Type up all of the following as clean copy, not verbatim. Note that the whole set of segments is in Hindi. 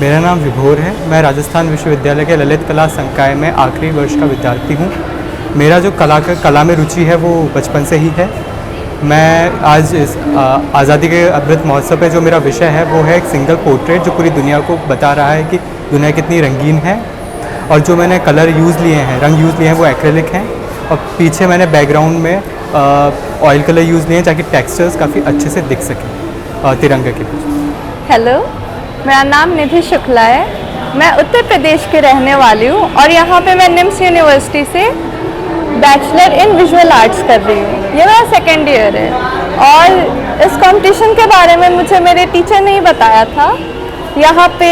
मेरा नाम विभोर है। मैं राजस्थान विश्वविद्यालय के ललित कला संकाय में आखिरी वर्ष का विद्यार्थी हूँ। मेरा जो कला में रुचि है वो बचपन से ही है। मैं आज इस आज़ादी के अमृत महोत्सव पे जो मेरा विषय है वो है एक सिंगल पोर्ट्रेट, जो पूरी दुनिया को बता रहा है कि दुनिया कितनी रंगीन है। और जो मैंने कलर यूज़ लिए हैं, रंग यूज़ लिए हैं, वो एक्रेलिक हैं। और पीछे मैंने बैकग्राउंड में ऑयल कलर यूज़ लिए हैं ताकि टेक्सचर्स काफ़ी अच्छे से दिख सकें तिरंगे के पीछे। हेलो, मेरा नाम निधि शुक्ला है। मैं उत्तर प्रदेश की रहने वाली हूँ और यहाँ पे मैं निम्स यूनिवर्सिटी से बैचलर इन विजुअल आर्ट्स कर रही हूँ। ये मेरा सेकेंड ईयर है और इस कंपटीशन के बारे में मुझे मेरे टीचर ने ही बताया था। यहाँ पे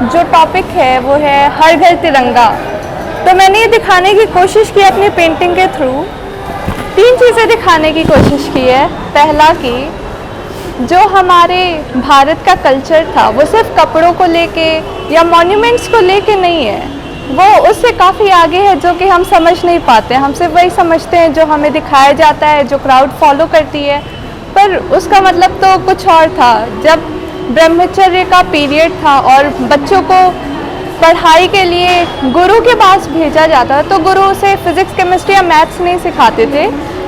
जो टॉपिक है वो है हर घर तिरंगा। तो मैंने ये दिखाने की कोशिश की अपनी पेंटिंग के थ्रू। 3 चीज़ें दिखाने की कोशिश की है। पहला कि जो हमारे भारत का कल्चर था वो सिर्फ कपड़ों को लेके या मॉन्यूमेंट्स को लेके नहीं है, वो उससे काफ़ी आगे है, जो कि हम समझ नहीं पाते। हम सिर्फ वही समझते हैं जो हमें दिखाया जाता है, जो क्राउड फॉलो करती है, पर उसका मतलब तो कुछ और था। जब ब्रह्मचर्य का पीरियड था और बच्चों को पढ़ाई के लिए गुरु के पास भेजा जाता, तो गुरु उसे फिज़िक्स, केमिस्ट्री या मैथ्स नहीं सिखाते थे,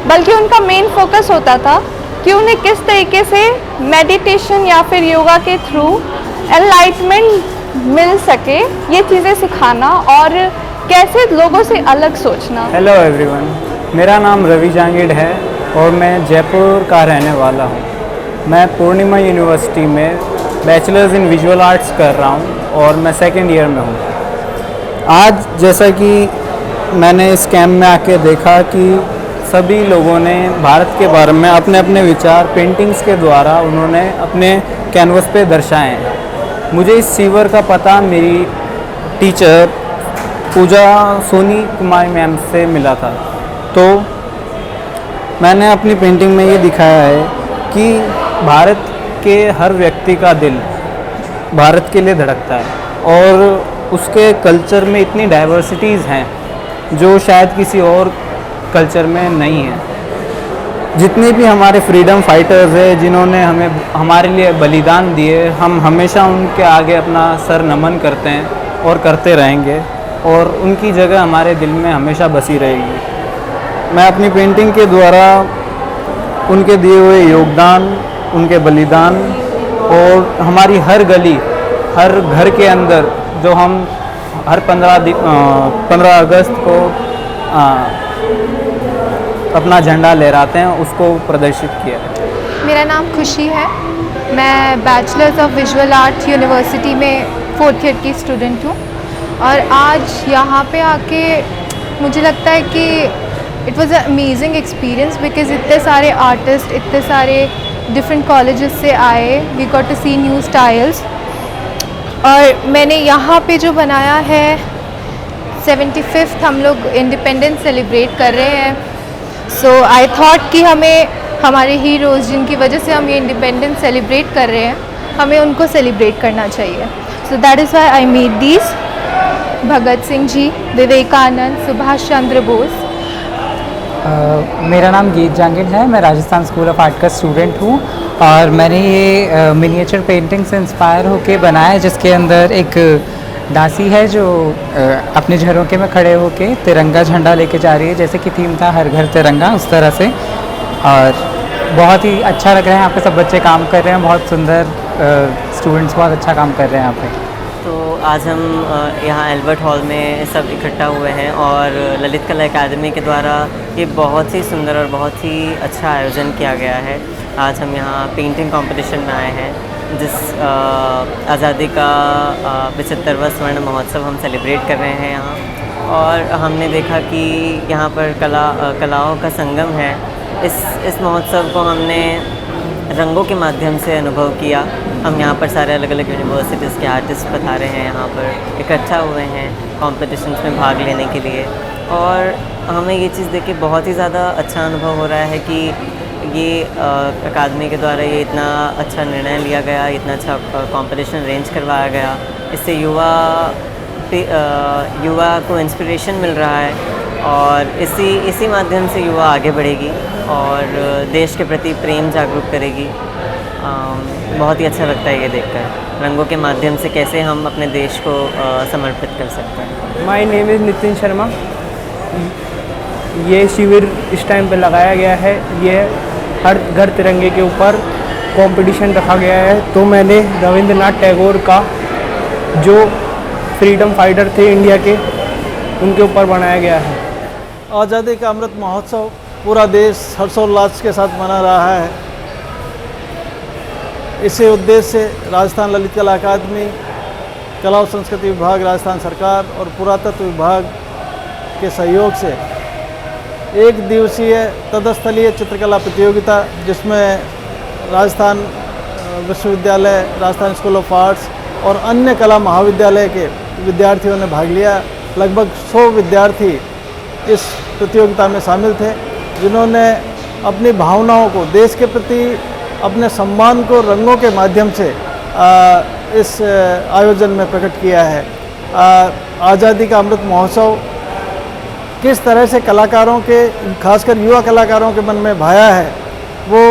बल्कि उनका मेन फोकस होता था कि उन्हें किस तरीके से मेडिटेशन या फिर योगा के थ्रू एनलाइटमेंट मिल सके, ये चीज़ें सिखाना और कैसे लोगों से अलग सोचना। हेलो एवरीवन, मेरा नाम रवि जांगिड है और मैं जयपुर का रहने वाला हूँ। मैं पूर्णिमा यूनिवर्सिटी में बैचलर्स इन विजुअल आर्ट्स कर रहा हूँ और मैं सेकेंड ईयर में हूँ। आज जैसा कि मैंने इस कैंप में आके देखा कि सभी लोगों ने भारत के बारे में अपने अपने विचार पेंटिंग्स के द्वारा उन्होंने अपने कैनवस पे दर्शाए हैं। मुझे इस सीवर का पता मेरी टीचर पूजा सोनी कुमारी मैम से मिला था। तो मैंने अपनी पेंटिंग में ये दिखाया है कि भारत के हर व्यक्ति का दिल भारत के लिए धड़कता है और उसके कल्चर में इतनी डाइवर्सिटीज़ हैं जो शायद किसी और कल्चर में नहीं है। जितने भी हमारे फ्रीडम फाइटर्स हैं जिन्होंने हमारे लिए बलिदान दिए, हम हमेशा उनके आगे अपना सर नमन करते हैं और करते रहेंगे और उनकी जगह हमारे दिल में हमेशा बसी रहेगी। मैं अपनी पेंटिंग के द्वारा उनके दिए हुए योगदान, उनके बलिदान और हमारी हर गली, हर घर के अंदर जो हम हर 15 अगस्त को अपना झंडा लहराते हैं, उसको प्रदर्शित किया है। मेरा नाम खुशी है। मैं bachelors of visual art university में 4th ईयर की स्टूडेंट हूँ और आज यहाँ पे आके मुझे लगता है कि it was a amazing experience because इतने सारे आर्टिस्ट, इतने सारे डिफरेंट कॉलेजेस से आए। We got to see new styles और मैंने यहाँ पे जो बनाया है 75th हम लोग इंडिपेंडेंस सेलिब्रेट कर रहे हैं। सो आई थॉट कि हमें हमारे हीरोज़ जिनकी वजह से हम ये इंडिपेंडेंस सेलिब्रेट कर रहे हैं, हमें उनको सेलिब्रेट करना चाहिए। So that is why I made this. Bhagat Singh ji, Vivekananda, Subhash Chandra Bose. मेरा नाम गीत जांगिड है। मैं राजस्थान स्कूल ऑफ आर्ट का स्टूडेंट हूँ और मैंने ये मिनिएचर पेंटिंग से इंस्पायर होके बनाया है, जिसके अंदर एक दासी है जो अपने झरोखे में खड़े होके तिरंगा झंडा लेके जा रही है, जैसे कि थीम था हर घर तिरंगा, उस तरह से। और बहुत ही अच्छा लग रहा है। यहाँ पे सब बच्चे काम कर रहे हैं, बहुत सुंदर स्टूडेंट्स बहुत अच्छा काम कर रहे हैं यहाँ पे। तो आज हम यहाँ एल्बर्ट हॉल में सब इकट्ठा हुए हैं और ललित कला अकादमी के द्वारा ये बहुत ही सुंदर और बहुत ही अच्छा आयोजन किया गया है। आज हम यहाँ पेंटिंग कंपटीशन में आए हैं, जिस आज़ादी का 75वां स्वर्ण महोत्सव हम सेलिब्रेट कर रहे हैं यहाँ। और हमने देखा कि यहाँ पर कलाओं का संगम है। इस महोत्सव को हमने रंगों के माध्यम से अनुभव किया। हम यहाँ पर सारे अलग अलग यूनिवर्सिटीज़ के आर्टिस्ट पधारे हैं, यहाँ पर इकट्ठा हुए हैं कॉम्पिटिशन्स में भाग लेने के लिए। और हमें ये चीज़ देख के बहुत ही ज़्यादा अच्छा अनुभव हो रहा है कि ये अकादमी के द्वारा ये इतना अच्छा निर्णय लिया गया, इतना अच्छा कंपटीशन अरेंज करवाया गया। इससे युवा को इंस्पिरेशन मिल रहा है और इसी माध्यम से युवा आगे बढ़ेगी और देश के प्रति प्रेम जागरूक करेगी। बहुत ही अच्छा लगता है ये देखकर, रंगों के माध्यम से कैसे हम अपने देश को समर्पित कर सकते हैं। My name is Nitin Sharma. ये शिविर इस टाइम पे लगाया गया है, ये हर घर तिरंगे के ऊपर कंपटीशन रखा गया है। तो मैंने रविंद्रनाथ टैगोर का, जो फ्रीडम फाइटर थे इंडिया के, उनके ऊपर बनाया गया है। आज़ादी का अमृत महोत्सव पूरा देश हर्षोल्लास के साथ मना रहा है। इसी उद्देश्य से राजस्थान ललित कला अकादमी, कला और संस्कृति विभाग राजस्थान सरकार और पुरातत्व विभाग के सहयोग से एक दिवसीय तदस्थलीय चित्रकला प्रतियोगिता, जिसमें राजस्थान विश्वविद्यालय, राजस्थान स्कूल ऑफ आर्ट्स और अन्य कला महाविद्यालय के विद्यार्थियों ने भाग लिया। लगभग 100 विद्यार्थी इस प्रतियोगिता में शामिल थे, जिन्होंने अपनी भावनाओं को, देश के प्रति अपने सम्मान को रंगों के माध्यम से इस आयोजन में प्रकट किया है। आज़ादी का अमृत महोत्सव किस तरह से कलाकारों के, खासकर युवा कलाकारों के मन में भाया है, वो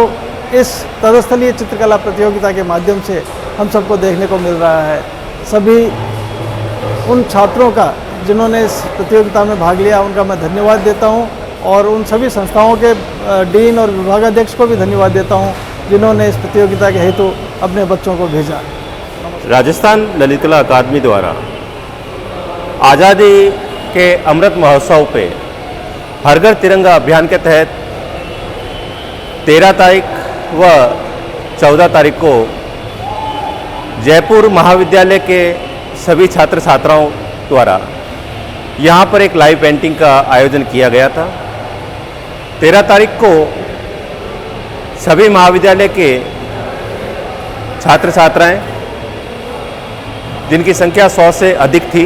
इस तदस्थलीय चित्रकला प्रतियोगिता के माध्यम से हम सबको देखने को मिल रहा है। सभी उन छात्रों का जिन्होंने इस प्रतियोगिता में भाग लिया, उनका मैं धन्यवाद देता हूं, और उन सभी संस्थाओं के डीन और विभागाध्यक्ष को भी धन्यवाद देता हूं, जिन्होंने इस प्रतियोगिता के हेतु अपने बच्चों को भेजा। राजस्थान ललित कला अकादमी द्वारा आज़ादी के अमृत महोत्सव पे हर घर तिरंगा अभियान के तहत 13 तारीख व 14 तारीख को जयपुर महाविद्यालय के सभी छात्र छात्राओं द्वारा यहाँ पर एक लाइव पेंटिंग का आयोजन किया गया था। 13 तारीख को सभी महाविद्यालय के छात्र छात्राएं, जिनकी संख्या 100 से अधिक थी,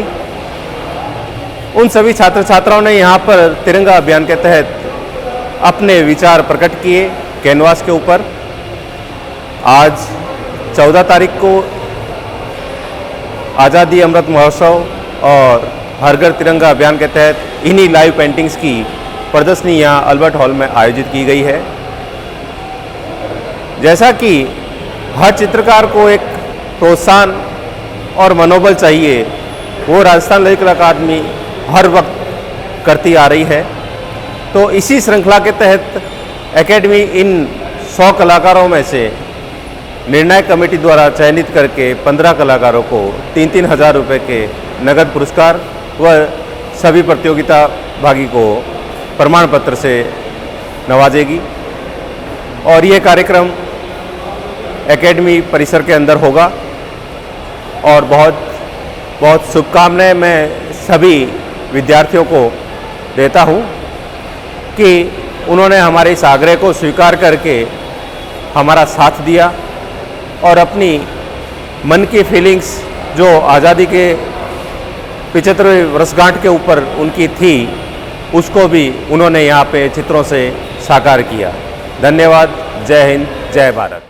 उन सभी छात्र छात्राओं ने यहाँ पर तिरंगा अभियान के तहत अपने विचार प्रकट किए कैनवास के ऊपर। आज 14 तारीख को आज़ादी अमृत महोत्सव और हर घर तिरंगा अभियान के तहत इन्हीं लाइव पेंटिंग्स की प्रदर्शनी यहाँ अल्बर्ट हॉल में आयोजित की गई है। जैसा कि हर चित्रकार को एक प्रोत्साहन और मनोबल चाहिए, वो राजस्थान ललित कला अकादमी हर वक्त करती आ रही है। तो इसी श्रृंखला के तहत एकेडमी इन 100 कलाकारों में से निर्णायक कमेटी द्वारा चयनित करके 15 कलाकारों को 3-3 हज़ार रुपये के नगद पुरस्कार व सभी प्रतियोगिता भागी को प्रमाण पत्र से नवाजेगी। और ये कार्यक्रम एकेडमी परिसर के अंदर होगा। और बहुत बहुत शुभकामनाएं मैं सभी विद्यार्थियों को देता हूं कि उन्होंने हमारे इस आग्रह को स्वीकार करके हमारा साथ दिया और अपनी मन की फीलिंग्स जो आज़ादी के 75वें वर्षगांठ के ऊपर उनकी थी, उसको भी उन्होंने यहाँ पे चित्रों से साकार किया। धन्यवाद। जय हिंद, जय भारत।